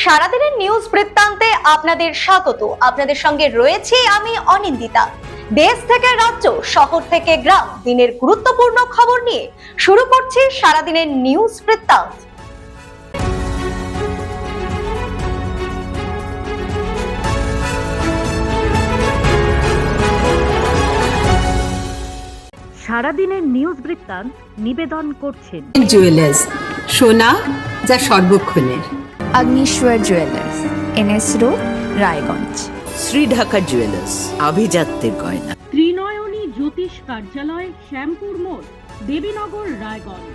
সারাদিনের নিউজ বৃত্তান্তে আপনাদের স্বাগত। আপনাদের সঙ্গে রয়েছে আমি অনিন্দিতা। দেশ থেকে রাজ্য, শহর থেকে গ্রাম, দিনের গুরুত্বপূর্ণ খবর নিয়ে শুরু করছি সারাদিনের নিউজ বৃত্তান্ত। সারাদিনের নিউজ বৃত্তান্ত নিবেদন করছেন জুয়েলার্স, সোনা যা সর্বক্ষণের। Agnishwar jewellers, NS road, Raiganj. Shri Dhaka jewellers, আভিজাত্যের গয়না। ত্রিনয়নী জ্যোতিষ কার্যালয়, শ্যামপুর মোড়, দেবীনগর, রায়গঞ্জ।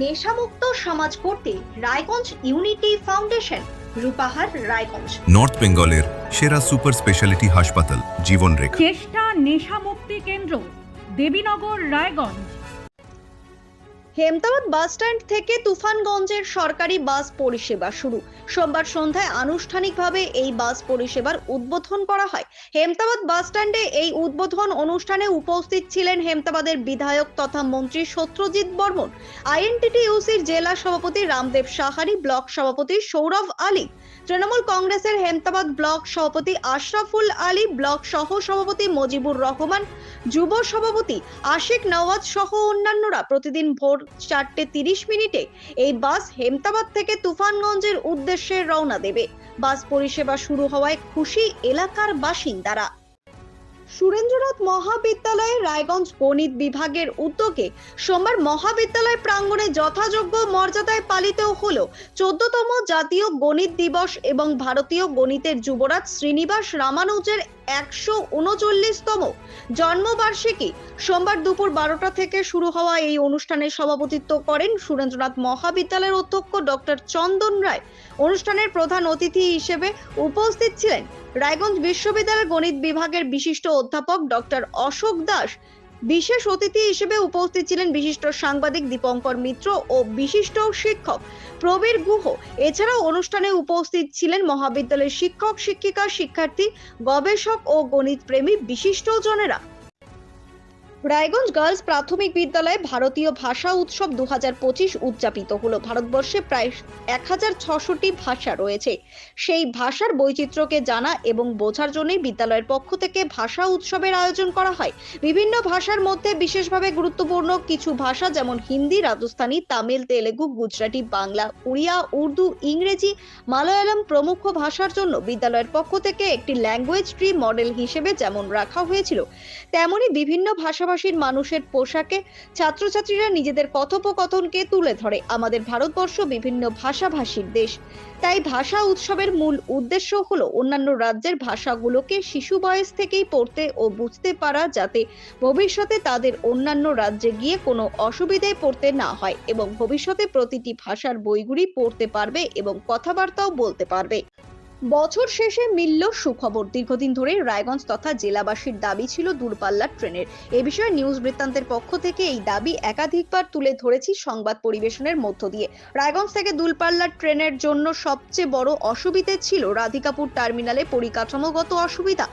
নেশামুক্ত সমাজ করতে Raiganj unity foundation, Rupahar, Raiganj. North বেঙ্গলের সেরা সুপার স্পেশালিটি হাসপাতাল জীবনরেখা। চেষ্টা নেশা মুক্তি কেন্দ্র, দেবীনগর, রায়গঞ্জ। হেমতাবাদ বাস স্ট্যান্ড থেকে তুফানগঞ্জের সরকারি বাস পরিষেবা শুরু। সোমবার সন্ধ্যায় আনুষ্ঠানিকভাবে এই বাস পরিষেবার উদ্বোধন করা হয়। হেমতাবাদ বাস স্ট্যান্ডে এই উদ্বোধন অনুষ্ঠানে উপস্থিত ছিলেন হেমতাবাদের বিধায়ক তথা মন্ত্রী সত্যজিৎ বর্মন, আইএনটিটিইউসির জেলা সভাপতি রামদেব সাহারি, ব্লক সভাপতি সৌরভ আলী, তৃণমূল কংগ্রেসের হেমতাবাদ ব্লক সভাপতি আশরাফুল আলী, ব্লক সহ সভাপতি মজিবুর রহমান, যুব সভাপতি আশিক নওয়াজ সহ অন্যান্যরা। প্রতিদিন ভোর 4:30 এই বাস হেমতাবাদ থেকে তুফানগঞ্জের উদ্দেশ্যে রওনা দেবে। বাস পরিষেবা শুরু হওয়ায় খুশি এলাকার বাসিন্দারা। সুরেন্দ্রনাথ মহাবিদ্যালয়ে রায়গঞ্জ গণিত বিভাগের উদ্যোগে সোমবার মহাবিদ্যালয় প্রাঙ্গণে যথাযোগ্য মর্যাদায় পালিত হলো 14তম জাতীয় গণিত দিবস এবং ভারতীয় গণিতের যুবরাজ শ্রীনিবাস রামানুজের 139তম জন্মবার্ষিকী। সোমবার দুপুর 12টা থেকে শুরু হওয়া এই অনুষ্ঠানে সভাপতিত্ব করেন সুরেন্দ্রনাথ মহাবিদ্যালয়ের অধ্যক্ষ ডক্টর চন্দন রায়। অনুষ্ঠানের প্রধান অতিথি হিসেবে উপস্থিত ছিলেন রায়গঞ্জ বিশ্ববিদ্যালয়ের গণিত বিভাগের বিশিষ্ট অধ্যাপক ডক্টর অশোক দাস। বিশেষ অতিথি হিসেবে উপস্থিত ছিলেন বিশিষ্ট সাংবাদিক দীপঙ্কর মিত্র ও বিশিষ্ট শিক্ষক প্রবীর গুহ। এছাড়াও অনুষ্ঠানে উপস্থিত ছিলেন মহাবিদ্যালয়ের শিক্ষক, শিক্ষিকা, শিক্ষার্থী, গবেষক ও গণিত প্রেমী বিশিষ্টজনেরা। রায়গঞ্জ গার্লস প্রাথমিক বিদ্যালয়ে ভারতীয় ভাষা উৎসব 2025 উদযাপিত হলো। ভারতবর্ষে প্রায় 1600টি ভাষা রয়েছে। সেই ভাষার বৈচিত্র্যকে জানা এবং বোঝার জন্যই বিদ্যালয়ের পক্ষ থেকে ভাষা উৎসবের আয়োজন করা হয়। বিভিন্ন ভাষার মধ্যে বিশেষভাবে গুরুত্বপূর্ণ কিছু ভাষা যেমন হিন্দি, রাজস্থানী, তামিল, তেলেগু, গুজরাটি, বাংলা, উড়িয়া, উর্দু, ইংরেজি, মালয়ালম প্রমুখ ভাষার জন্য বিদ্যালয়ের পক্ষ থেকে একটি ল্যাঙ্গুয়েজ ট্রি মডেল হিসেবে যেমন রাখা হয়েছিল, তেমনি বিভিন্ন ভাষাভাষীর মানুষের পোশাকে ছাত্রছাত্রীরা নিজেদের কথোপকথনকে তুলে ধরে। আমাদের ভারতবর্ষ বিভিন্ন ভাষাভাষীর দেশ, তাই ভাষা উৎসবের মূল উদ্দেশ্য হলো অন্যান্য রাজ্যের ভাষাগুলোকে শিশু বয়স থেকেই পড়তে ও বুঝতে পারা, যাতে ভবিষ্যতে তাদের অন্যান্য রাজ্যে গিয়ে কোনো অসুবিধায় পড়তে না হয় এবং ভবিষ্যতে প্রতিটি ভাষার বইগুলি পড়তে পারবে এবং কথাবার্তাও বলতে পারবে। বছর শেষে মিলল সুখবর। দীর্ঘদিন ধরে রায়গঞ্জ তথা জেলাবাসীর দাবি ছিল দূরপাল্লার ট্রেনের। এ বিষয়ে নিউজ বৃত্তান্তের পক্ষ থেকে এই দাবি একাধিকবার তুলে ধরেছি সংবাদ পরিবেশনের মধ্য দিয়ে। রায়গঞ্জ থেকে দূরপাল্লার ট্রেনের জন্য সবচেয়ে বড় অসুবিধে ছিল রাধিকাপুর টার্মিনালে পরিকাঠামোগত অসুবিধা।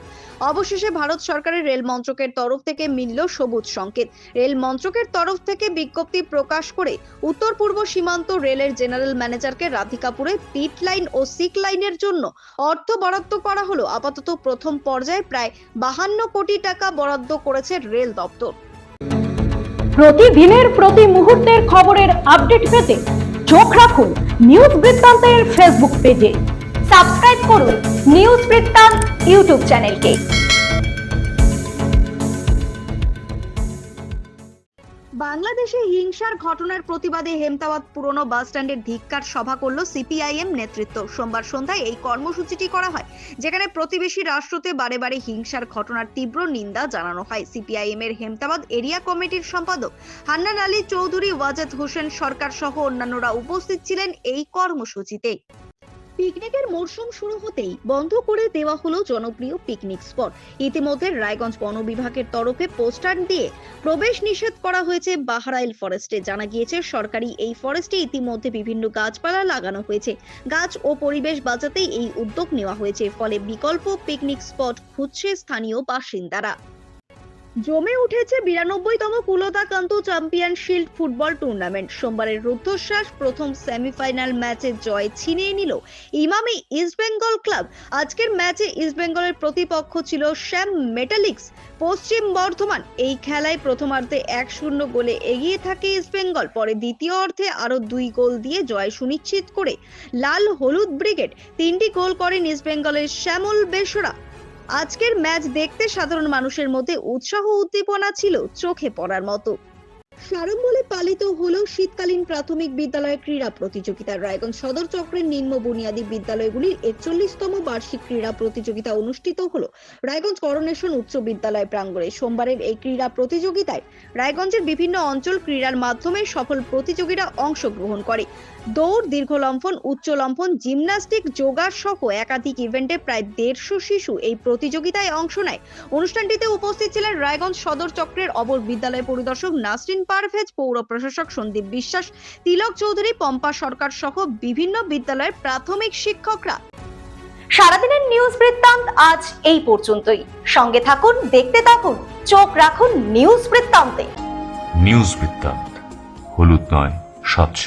অবশেষে ভারত সরকারের রেল মন্ত্রকের তরফ থেকে মিলল সবুজ সংকেত। রেল মন্ত্রকের তরফ থেকে বিজ্ঞপ্তি প্রকাশ করে উত্তর পূর্ব সীমান্ত রেলের জেনারেল ম্যানেজারকে রাধিকাপুরে পিট লাইন ও সিক লাইনের জন্য অর্থ বরাদ্দ করা হলো। আপাতত প্রথম পর্যায়ে প্রায় 52 কোটি টাকা বরাদ্দ করেছে রেল দপ্তর। প্রতিদিনের প্রতি মুহূর্তের খবরের আপডেট পেতে চোখ রাখুন নিউজ বৃত্তান্তের ফেসবুক পেজে। সাবস্ক্রাইব করুন নিউজ বৃত্তান্ত ইউটিউব চ্যানেলকে। বাংলাদেশে হিংসার ঘটনার প্রতিবাদে হেমতাবাদ পুরনো বাস স্ট্যান্ডের ধিক্কার সভা করল সিপিআইএম নেতৃত্ব। সোমবার সন্ধ্যায় এই কর্মসূচিটি করা হয়, যেখানে প্রতিবেশী রাষ্ট্রতে বারে বারে হিংসার ঘটনার তীব্র নিন্দা জানানো হয়। সিপিআইএম এর হেমতাবাদ এরিয়া কমিটির সম্পাদক হান্নান আলী চৌধুরী, ওয়াজেদ হোসেন সরকার সহ অন্যান্যরা উপস্থিত ছিলেন এই কর্মসূচিতে। পিকনিকের মরশুম শুরু হতেই বন্ধ করে দেওয়া হলো জনপ্রিয় পিকনিক স্পট। ইতিমধ্যে রায়গঞ্জ বন বিভাগের তরফে পোস্টার দিয়ে প্রবেশ নিষেধ করা হয়েছে বাহরাইল ফরেস্টে। জানা গিয়েছে সরকারি এই ফরেস্টে ইতিমধ্যে বিভিন্ন গাছপালা লাগানো হয়েছে। গাছ ও পরিবেশ বাঁচাতেই এই উদ্যোগ নেওয়া হয়েছে, ফলে বিকল্প পিকনিক স্পট খুঁজছে স্থানীয় বাসিন্দারা। জমে উঠেছে 92তম কুলতাকান্ত চ্যাম্পিয়ন শিল্ড ফুটবল টুর্নামেন্ট। সোমবারের রুদ্ধশ্বাস প্রথম সেমিফাইনাল ম্যাচে জয় ছিনিয়ে নিল ইমামি ইস্টবেঙ্গল ক্লাব। আজকের ম্যাচে ইস্টবেঙ্গলের প্রতিপক্ষ ছিল শ্যাম মেটালিক্স পশ্চিম বর্ধমান। এই খেলায় প্রথমার্ধে 1-0 গোলে এগিয়ে থাকে ইস্টবেঙ্গল। পরে দ্বিতীয় অর্ধে আরো 2 গোল দিয়ে জয় সুনিশ্চিত করে লাল হলুদ ব্রিগেড। 3টি গোল করেন ইস্টবেঙ্গলের শ্যামল বেসরা। আজকের ম্যাচ দেখতে সাধারণ মানুষের মধ্যে উৎসাহ উদ্দীপনা ছিল চোখে পড়ার মতো। সাড়ম্বরে পালিত হলো শীতকালীন প্রাথমিক বিদ্যালয়ের ক্রীড়া প্রতিযোগিতা। রায়গঞ্জ সদর চক্রের নিম্ন বুনিয়াদী বিদ্যালয়গুলির 41তম বার্ষিক ক্রীড়া প্রতিযোগিতা অনুষ্ঠিত হলো রায়গঞ্জ করোনেশন উচ্চ বিদ্যালয় প্রাঙ্গণে। সোমবারের এই ক্রীড়া প্রতিযোগিতায় রায়গঞ্জের বিভিন্ন অঞ্চল ক্রীড়ার মাধ্যমে সফল প্রতিযোগীরা অংশগ্রহণ করে। দৌড়, দীর্ঘলম্ফন, উচ্চ লম্ফন, জিমন্যাস্টিক, যোগা সহ একাধিক ইভেন্টে প্রায় 150 শিশু এই প্রতিযোগিতায় অংশ নেয়। অনুষ্ঠানটিতে উপস্থিত ছিলেন রায়গঞ্জ সদর চক্রের অবর বিদ্যালয় পরিদর্শক নাসরিন পারভেজ, পৌর প্রশাসক সন্দীপ বিশ্বাস, তিলক চৌধুরী, পম্পা সরকার সহ বিভিন্ন বিদ্যালয়ের প্রাথমিক শিক্ষকরা। সারাদিনের নিউজ বৃত্তান্ত আজ এই পর্যন্তই। সঙ্গে থাকুন, দেখতে থাকুন, চোখ রাখুন নিউজ বৃত্তান্তে। নিউজ বৃত্তান্ত, হলুদ নয়, স্বচ্ছ।